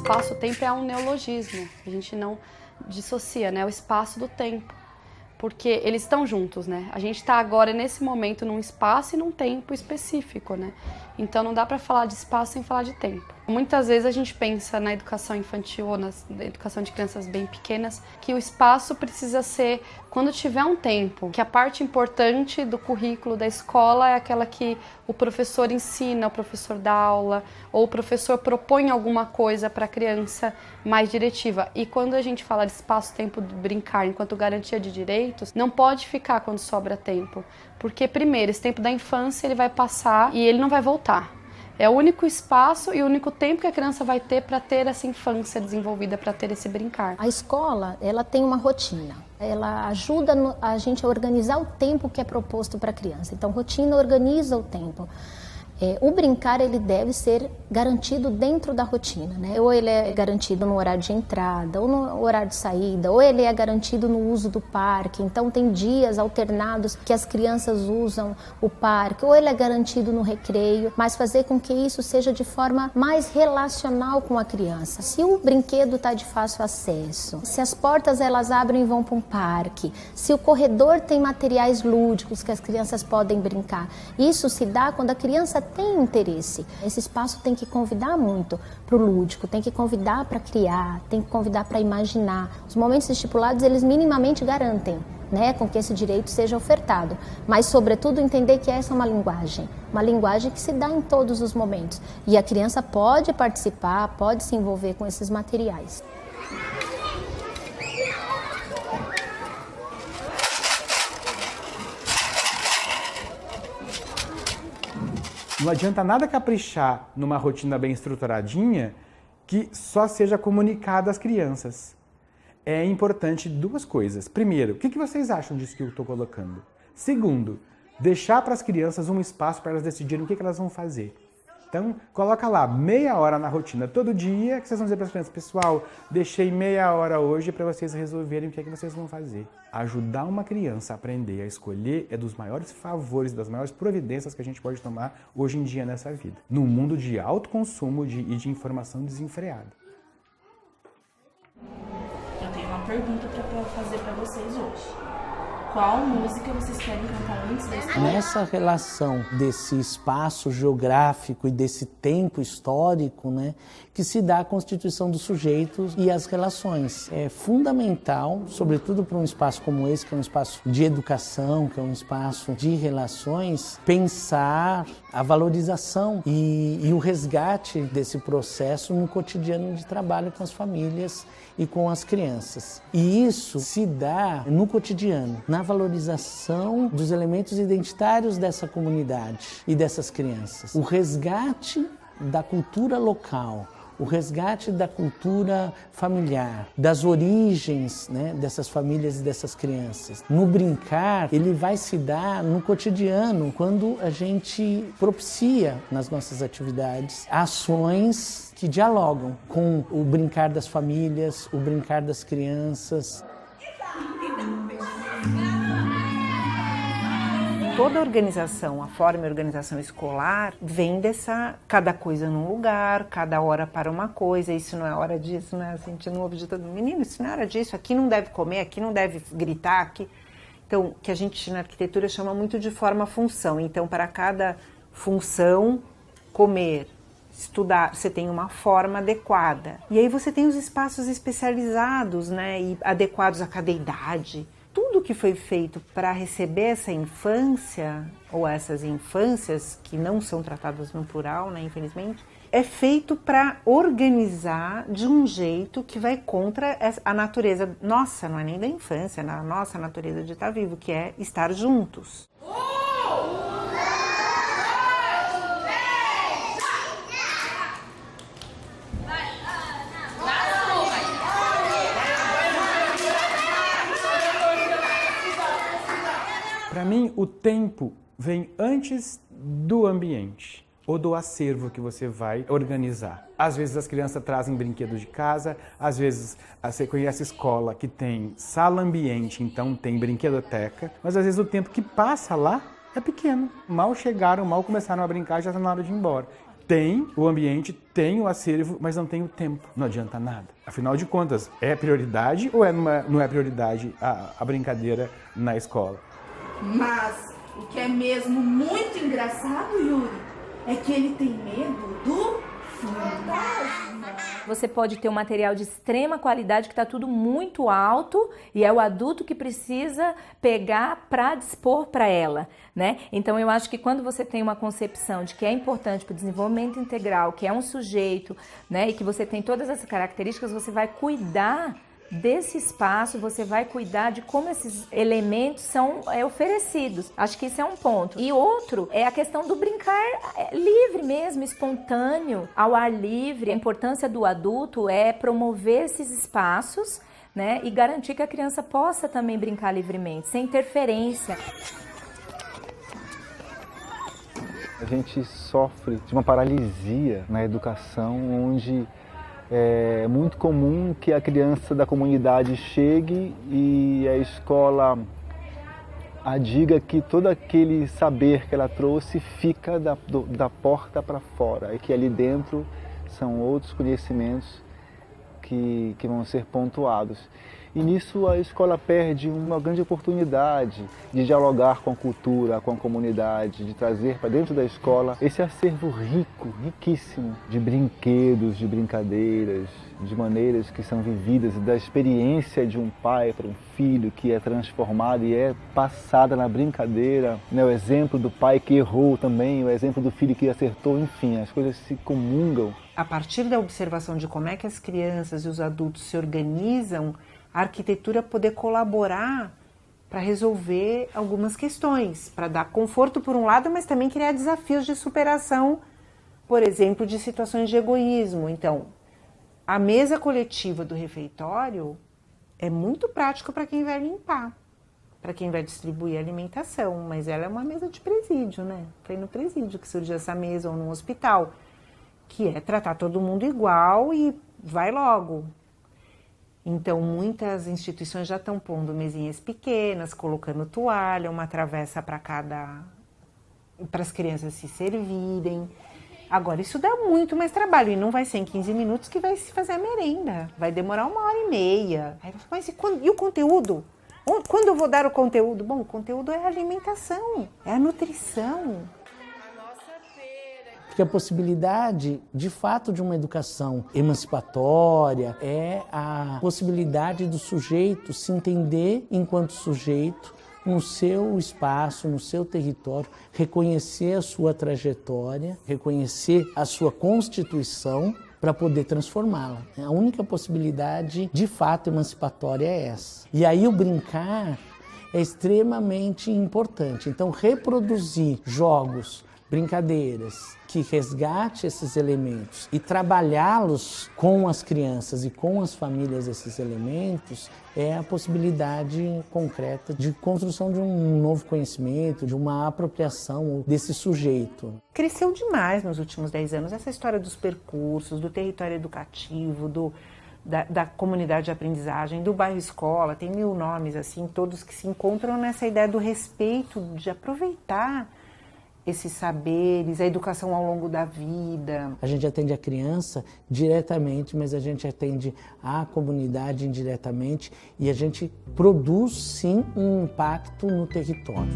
espaço-tempo é um neologismo, a gente não dissocia, né, o espaço do tempo, porque eles estão juntos, né? A gente está agora nesse momento num espaço e num tempo específico, né? Então não dá para falar de espaço sem falar de tempo. Muitas vezes a gente pensa na educação infantil ou na educação de crianças bem pequenas que o espaço precisa ser quando tiver um tempo, que a parte importante do currículo da escola é aquela que o professor ensina, o professor dá aula, ou o professor propõe alguma coisa para a criança mais diretiva. E quando a gente fala de espaço-tempo de brincar enquanto garantia de direitos, não pode ficar quando sobra tempo, porque primeiro, esse tempo da infância ele vai passar e ele não vai voltar. É o único espaço e o único tempo que a criança vai ter para ter essa infância desenvolvida, para ter esse brincar. A escola, ela tem uma rotina. Ela ajuda a gente a organizar o tempo que é proposto para a criança. Então, rotina organiza o tempo. O brincar, ele deve ser garantido dentro da rotina, né? Ou ele é garantido no horário de entrada, ou no horário de saída, ou ele é garantido no uso do parque. Então, tem dias alternados que as crianças usam o parque, ou ele é garantido no recreio, mas fazer com que isso seja de forma mais relacional com a criança. Se o brinquedo está de fácil acesso, se as portas elas abrem e vão para um parque, se o corredor tem materiais lúdicos que as crianças podem brincar, isso se dá quando a criança tem interesse. Esse espaço tem que convidar muito para o lúdico, tem que convidar para criar, tem que convidar para imaginar. Os momentos estipulados, eles minimamente garantem, né, com que esse direito seja ofertado. Mas, sobretudo, entender que essa é uma linguagem que se dá em todos os momentos. E a criança pode participar, pode se envolver com esses materiais. Não adianta nada caprichar numa rotina bem estruturadinha que só seja comunicada às crianças. É importante duas coisas. Primeiro, o que vocês acham disso que eu estou colocando? Segundo, deixar para as crianças um espaço para elas decidirem o que elas vão fazer. Então, coloca lá meia hora na rotina todo dia, que vocês vão dizer para as crianças, pessoal, deixei meia hora hoje para vocês resolverem o que é que vocês vão fazer. Ajudar uma criança a aprender a escolher é dos maiores favores, das maiores providências que a gente pode tomar hoje em dia nessa vida. Num mundo de alto consumo e de informação desenfreada. Eu tenho uma pergunta para fazer para vocês hoje. Qual música vocês querem cantar antes da escola? Nessa relação desse espaço geográfico e desse tempo histórico, né, que se dá a constituição dos sujeitos e as relações. É fundamental, sobretudo para um espaço como esse, que é um espaço de educação, que é um espaço de relações, pensar a valorização e o resgate desse processo no cotidiano de trabalho com as famílias e com as crianças. E isso se dá no cotidiano, na valorização dos elementos identitários dessa comunidade e dessas crianças. O resgate da cultura local, o resgate da cultura familiar, das origens, né, dessas famílias e dessas crianças. No brincar, ele vai se dar no cotidiano, quando a gente propicia nas nossas atividades ações que dialogam com o brincar das famílias, o brincar das crianças. Toda a organização, a forma de organização escolar, vem dessa cada coisa num lugar, cada hora para uma coisa, isso não é hora disso, né? A gente não ouve de todo mundo, menino, isso não é hora disso, aqui não deve comer, aqui não deve gritar, aqui... Então, que a gente na arquitetura chama muito de forma-função. Então, para cada função, comer, estudar, você tem uma forma adequada. E aí você tem os espaços especializados, né, e adequados a cada idade. Tudo que foi feito para receber essa infância, ou essas infâncias que não são tratadas no plural, né, infelizmente, é feito para organizar de um jeito que vai contra a natureza nossa, não é nem da infância, na nossa natureza de estar vivo, que é estar juntos. Para mim, o tempo vem antes do ambiente ou do acervo que você vai organizar. Às vezes as crianças trazem brinquedos de casa, às vezes você conhece escola que tem sala ambiente, então tem brinquedoteca, mas às vezes o tempo que passa lá é pequeno. Mal chegaram, mal começaram a brincar, já está na hora de ir embora. tem o ambiente, tem o acervo, mas não tem o tempo. Não adianta nada. Afinal de contas, é prioridade ou não é prioridade a brincadeira na escola? Mas o que é mesmo muito engraçado, Yuri, é que ele tem medo do fantasma. Você pode ter um material de extrema qualidade que está tudo muito alto e é o adulto que precisa pegar para dispor para ela, né? Então eu acho que quando você tem uma concepção de que é importante para o desenvolvimento integral, que é um sujeito, né, e que você tem todas essas características, você vai cuidar desse espaço, você vai cuidar de como esses elementos são oferecidos. Acho que isso é um ponto. E outro é a questão do brincar livre mesmo, espontâneo, ao ar livre. A importância do adulto é promover esses espaços, né, e garantir que a criança possa também brincar livremente, sem interferência. A gente sofre de uma paralisia na educação, onde é muito comum que a criança da comunidade chegue e a escola diga que todo aquele saber que ela trouxe fica da porta para fora e que ali dentro são outros conhecimentos que vão ser pontuados. E nisso a escola perde uma grande oportunidade de dialogar com a cultura, com a comunidade, de trazer para dentro da escola esse acervo rico, riquíssimo, de brinquedos, de brincadeiras, de maneiras que são vividas, da experiência de um pai para um filho que é transformado e é passada na brincadeira, né? O exemplo do pai que errou também, o exemplo do filho que acertou, enfim, as coisas se comungam. A partir da observação de como é que as crianças e os adultos se organizam, a arquitetura poder colaborar para resolver algumas questões, para dar conforto por um lado, mas também criar desafios de superação, por exemplo, de situações de egoísmo. Então, a mesa coletiva do refeitório é muito prática para quem vai limpar, para quem vai distribuir a alimentação, mas ela é uma mesa de presídio, né? Foi no presídio que surgiu essa mesa, ou no hospital, que é tratar todo mundo igual e vai logo. Então, muitas instituições já estão pondo mesinhas pequenas, colocando toalha, uma travessa para as crianças se servirem. Agora, isso dá muito mais trabalho e não vai ser em 15 minutos que vai se fazer a merenda. Vai demorar 1h30. Aí vai falar, mas e o conteúdo? Quando eu vou dar o conteúdo? Bom, o conteúdo é a alimentação, é a nutrição. Porque a possibilidade, de fato, de uma educação emancipatória é a possibilidade do sujeito se entender enquanto sujeito no seu espaço, no seu território, reconhecer a sua trajetória, reconhecer a sua constituição para poder transformá-la. A única possibilidade, de fato, emancipatória é essa. E aí o brincar é extremamente importante. Então, reproduzir jogos, brincadeiras que resgate esses elementos e trabalhá-los com as crianças e com as famílias esses elementos é a possibilidade concreta de construção de um novo conhecimento, de uma apropriação desse sujeito. Cresceu demais nos últimos 10 anos essa história dos percursos, do território educativo, da comunidade de aprendizagem, do bairro escola, tem 1000 nomes assim, todos que se encontram nessa ideia do respeito, de aproveitar esses saberes, a educação ao longo da vida. A gente atende a criança diretamente, mas a gente atende a comunidade indiretamente e a gente produz, sim, um impacto no território.